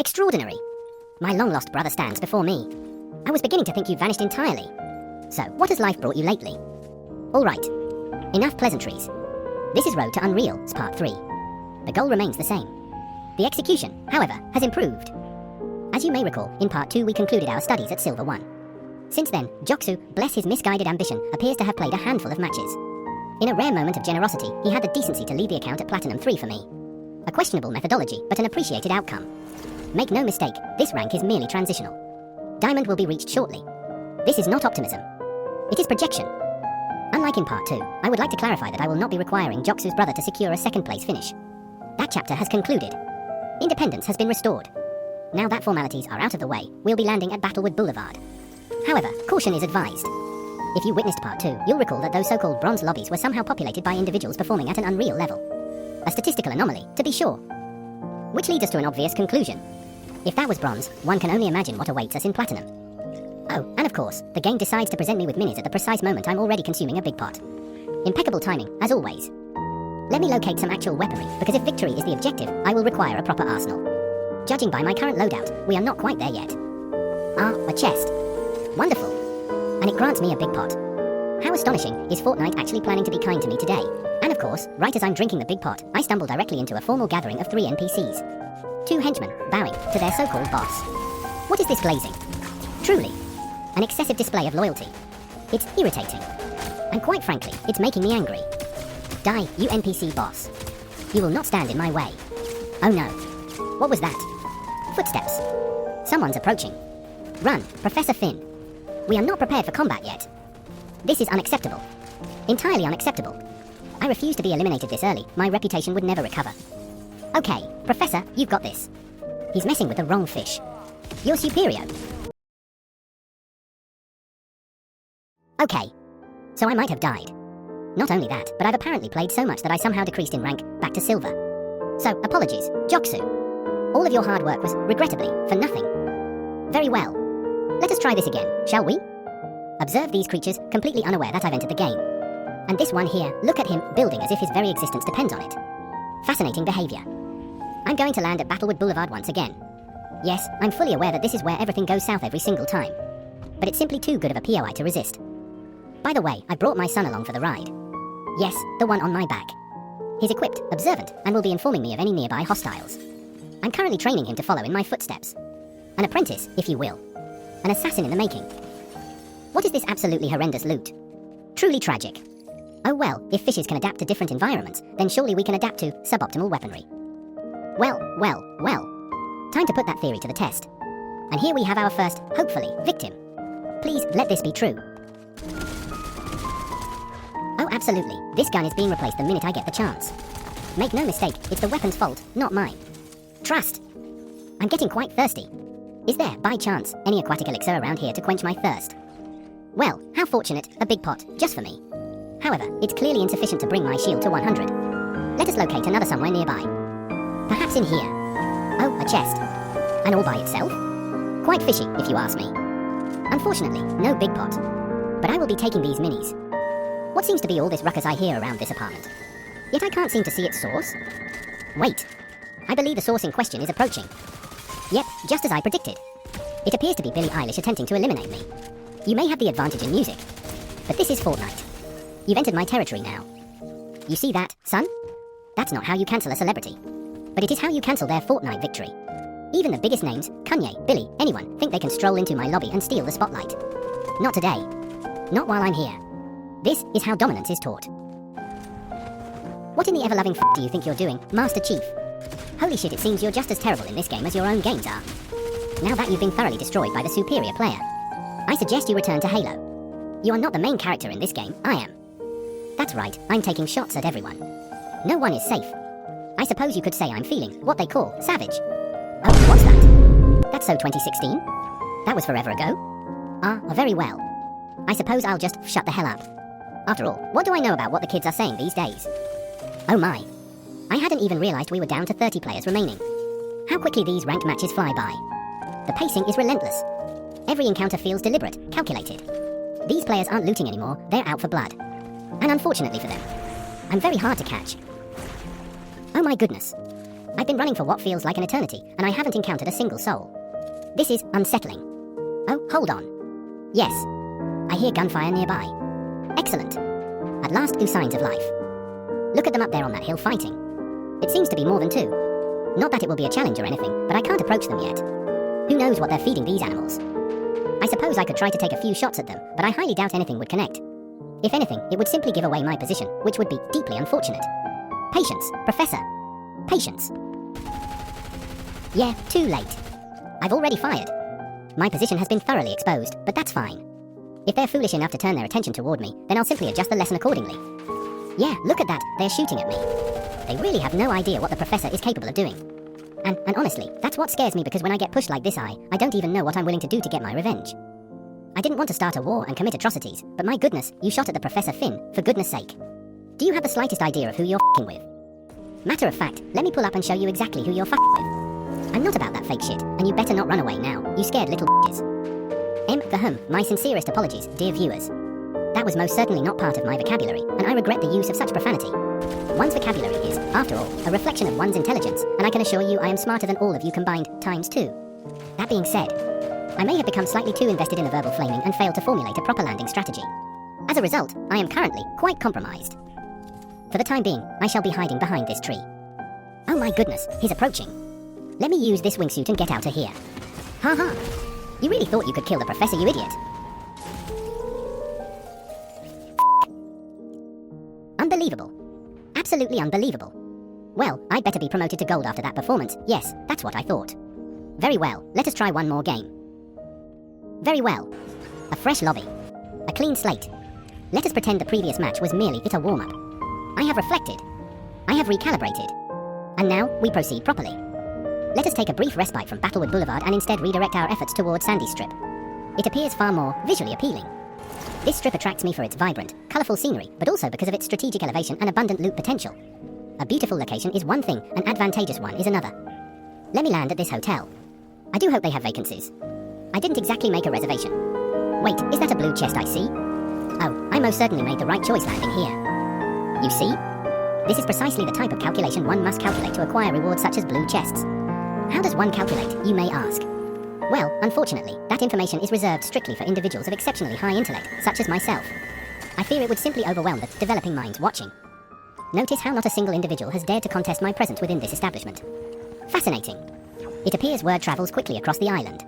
Extraordinary. My long-lost brother stands before me. I was beginning to think you'd vanished entirely. So, what has life brought you lately? All right. Enough pleasantries. This is Road to Unreal's Part 3. The goal remains the same. The execution, however, has improved. As you may recall, in Part 2 we concluded our studies at Silver 1. Since then, Joksu, bless his misguided ambition, appears to have played a handful of matches. In a rare moment of generosity, he had the decency to leave the account at Platinum 3 for me. A questionable methodology, but an appreciated outcome. Make no mistake, this rank is merely transitional. Diamond will be reached shortly. This is not optimism. It is projection. Unlike in Part 2, I would like to clarify that I will not be requiring Joksu's brother to secure a second place finish. That chapter has concluded. Independence has been restored. Now that formalities are out of the way, we'll be landing at Battlewood Boulevard. However, caution is advised. If you witnessed Part 2, you'll recall that those so-called bronze lobbies were somehow populated by individuals performing at an unreal level. A statistical anomaly, to be sure. Which leads us to an obvious conclusion. If that was bronze, one can only imagine what awaits us in platinum. Oh, and of course, the game decides to present me with minis at the precise moment I'm already consuming a big pot. Impeccable timing, as always. Let me locate some actual weaponry, because if victory is the objective, I will require a proper arsenal. Judging by my current loadout, we are not quite there yet. Ah, a chest. Wonderful. And it grants me a big pot. How astonishing is Fortnite actually planning to be kind to me today? And of course, right as I'm drinking the big pot, I stumble directly into a formal gathering of 3 NPCs. 2 henchmen, bowing to their so-called boss. What is this glazing? Truly, an excessive display of loyalty. It's irritating. And quite frankly, it's making me angry. Die, you NPC boss. You will not stand in my way. Oh no. What was that? Footsteps. Someone's approaching. Run, Professor Finn. We are not prepared for combat yet. This is unacceptable. Entirely unacceptable. I refuse to be eliminated this early. My reputation would never recover. Okay, Professor, you've got this. He's messing with the wrong fish. You're superior. Okay. So I might have died. Not only that, but I've apparently played so much that I somehow decreased in rank, back to silver. So, apologies, Joksu. All of your hard work was, regrettably, for nothing. Very well. Let us try this again, shall we? Observe these creatures, completely unaware that I've entered the game. And this one here, look at him, building as if his very existence depends on it. Fascinating behavior. I'm going to land at Battlewood Boulevard once again. Yes, I'm fully aware that this is where everything goes south every single time. But it's simply too good of a POI to resist. By the way, I brought my son along for the ride. Yes, the one on my back. He's equipped, observant, and will be informing me of any nearby hostiles. I'm currently training him to follow in my footsteps. An apprentice, if you will. An assassin in the making. What is this absolutely horrendous loot? Truly tragic. Oh well, if fishes can adapt to different environments, then surely we can adapt to suboptimal weaponry. Well. Time to put that theory to the test. And here we have our first, hopefully, victim. Please, let this be true. Oh, absolutely. This gun is being replaced the minute I get the chance. Make no mistake, it's the weapon's fault, not mine. Trust. I'm getting quite thirsty. Is there, by chance, any aquatic elixir around here to quench my thirst? Well, how fortunate, a big pot, just for me. However, it's clearly insufficient to bring my shield to 100. Let us locate another somewhere nearby. Perhaps in here. Oh, a chest. And all by itself? Quite fishy, if you ask me. Unfortunately, no big pot. But I will be taking these minis. What seems to be all this ruckus I hear around this apartment? Yet I can't seem to see its source. Wait. I believe the source in question is approaching. Yep, just as I predicted. It appears to be Billie Eilish attempting to eliminate me. You may have the advantage in music, but this is Fortnite. You've entered my territory now. You see that, son? That's not how you cancel a celebrity. But it is how you cancel their Fortnite victory. Even the biggest names, Kanye, Billy, anyone, think they can stroll into my lobby and steal the spotlight. Not today. Not while I'm here. This is how dominance is taught. What in the ever-loving f*** do you think you're doing, Master Chief? Holy shit, it seems you're just as terrible in this game as your own games are. Now that you've been thoroughly destroyed by the superior player, I suggest you return to Halo. You are not the main character in this game, I am. That's right, I'm taking shots at everyone. No one is safe. I suppose you could say I'm feeling what they call savage. Oh, what's that? That's so 2016? That was forever ago. Ah, very well. I suppose I'll just shut the hell up. After all, what do I know about what the kids are saying these days? Oh my. I hadn't even realized we were down to 30 players remaining. How quickly these ranked matches fly by. The pacing is relentless. Every encounter feels deliberate, calculated. These players aren't looting anymore, they're out for blood. And unfortunately for them, I'm very hard to catch. Oh my goodness. I've been running for what feels like an eternity, and I haven't encountered a single soul. This is unsettling. Oh, hold on. Yes. I hear gunfire nearby. Excellent. At last, two signs of life. Look at them up there on that hill fighting. It seems to be more than two. Not that it will be a challenge or anything, but I can't approach them yet. Who knows what they're feeding these animals? I suppose I could try to take a few shots at them, but I highly doubt anything would connect. If anything, it would simply give away my position, which would be deeply unfortunate. Patience, Professor. Patience. Yeah, too late. I've already fired. My position has been thoroughly exposed, but that's fine. If they're foolish enough to turn their attention toward me, then I'll simply adjust the lesson accordingly. Yeah, look at that, they're shooting at me. They really have no idea what the Professor is capable of doing. And honestly, that's what scares me, because when I get pushed like this, I don't even know what I'm willing to do to get my revenge. I didn't want to start a war and commit atrocities, but my goodness, you shot at the Professor Finn, for goodness sake. Do you have the slightest idea of who you're f***ing with? Matter of fact, let me pull up and show you exactly who you're f***ing with. I'm not about that fake shit, and you better not run away now, you scared little b****s. My sincerest apologies, dear viewers. That was most certainly not part of my vocabulary, and I regret the use of such profanity. One's vocabulary is, after all, a reflection of one's intelligence, and I can assure you I am smarter than all of you combined, times two. That being said, I may have become slightly too invested in the verbal flaming and failed to formulate a proper landing strategy. As a result, I am currently quite compromised. For the time being, I shall be hiding behind this tree. Oh my goodness, he's approaching. Let me use this wingsuit and get out of here. Ha ha! You really thought you could kill the Professor, you idiot? Unbelievable. Absolutely unbelievable. Well, I'd better be promoted to gold after that performance. Yes, that's what I thought. Very well, let us try one more game. Very well. A fresh lobby. A clean slate. Let us pretend the previous match was merely a warm-up. I have reflected. I have recalibrated. And now, we proceed properly. Let us take a brief respite from Battlewood Boulevard and instead redirect our efforts towards Sandy Strip. It appears far more visually appealing. This strip attracts me for its vibrant, colourful scenery, but also because of its strategic elevation and abundant loot potential. A beautiful location is one thing, an advantageous one is another. Let me land at this hotel. I do hope they have vacancies. I didn't exactly make a reservation. Wait, is that a blue chest I see? Oh, I most certainly made the right choice landing here. You see? This is precisely the type of calculation one must calculate to acquire rewards such as blue chests. How does one calculate, you may ask? Well, unfortunately, that information is reserved strictly for individuals of exceptionally high intellect, such as myself. I fear it would simply overwhelm the developing minds watching. Notice how not a single individual has dared to contest my presence within this establishment. Fascinating. It appears word travels quickly across the island.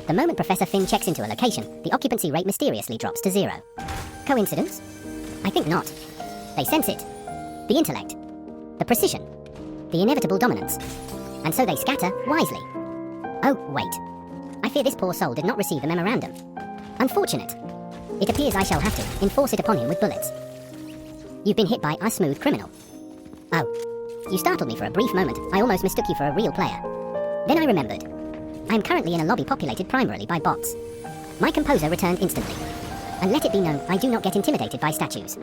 The moment Professor Finn checks into a location, the occupancy rate mysteriously drops to 0. Coincidence? I think not. They sense it. The intellect. The precision. The inevitable dominance. And so they scatter wisely. Oh, wait. I fear this poor soul did not receive the memorandum. Unfortunate. It appears I shall have to enforce it upon him with bullets. You've been hit by a smooth criminal. Oh. You startled me for a brief moment. I almost mistook you for a real player. Then I remembered. I am currently in a lobby populated primarily by bots. My composure returned instantly. And let it be known, I do not get intimidated by statues.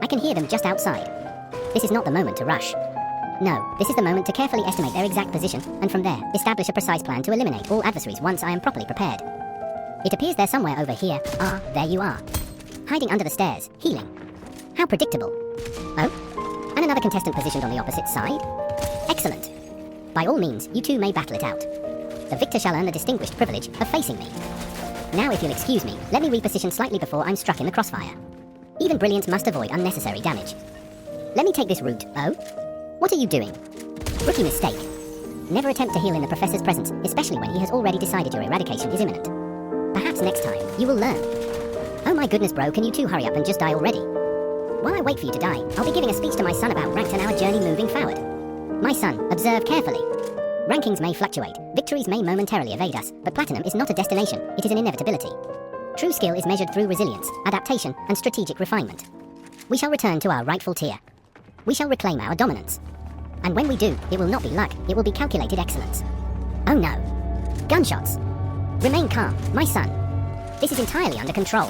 I can hear them just outside. This is not the moment to rush. No, this is the moment to carefully estimate their exact position, and from there, establish a precise plan to eliminate all adversaries once I am properly prepared. It appears they're somewhere over here. Ah, there you are. Hiding under the stairs, healing. How predictable. Oh? And another contestant positioned on the opposite side? Excellent. By all means, you two may battle it out. The victor shall earn the distinguished privilege of facing me. Now if you'll excuse me, let me reposition slightly before I'm struck in the crossfire. Even brilliance must avoid unnecessary damage. Let me take this route. Oh? What are you doing? Rookie mistake. Never attempt to heal in the Professor's presence, especially when he has already decided your eradication is imminent. Perhaps next time, you will learn. Oh my goodness bro, can you two hurry up and just die already? While I wait for you to die, I'll be giving a speech to my son about ranked and our journey moving forward. My son, observe carefully. Rankings may fluctuate, victories may momentarily evade us, but platinum is not a destination, it is an inevitability. True skill is measured through resilience, adaptation, and strategic refinement. We shall return to our rightful tier. We shall reclaim our dominance. And when we do, it will not be luck, it will be calculated excellence. Oh no. Gunshots. Remain calm, my son. This is entirely under control.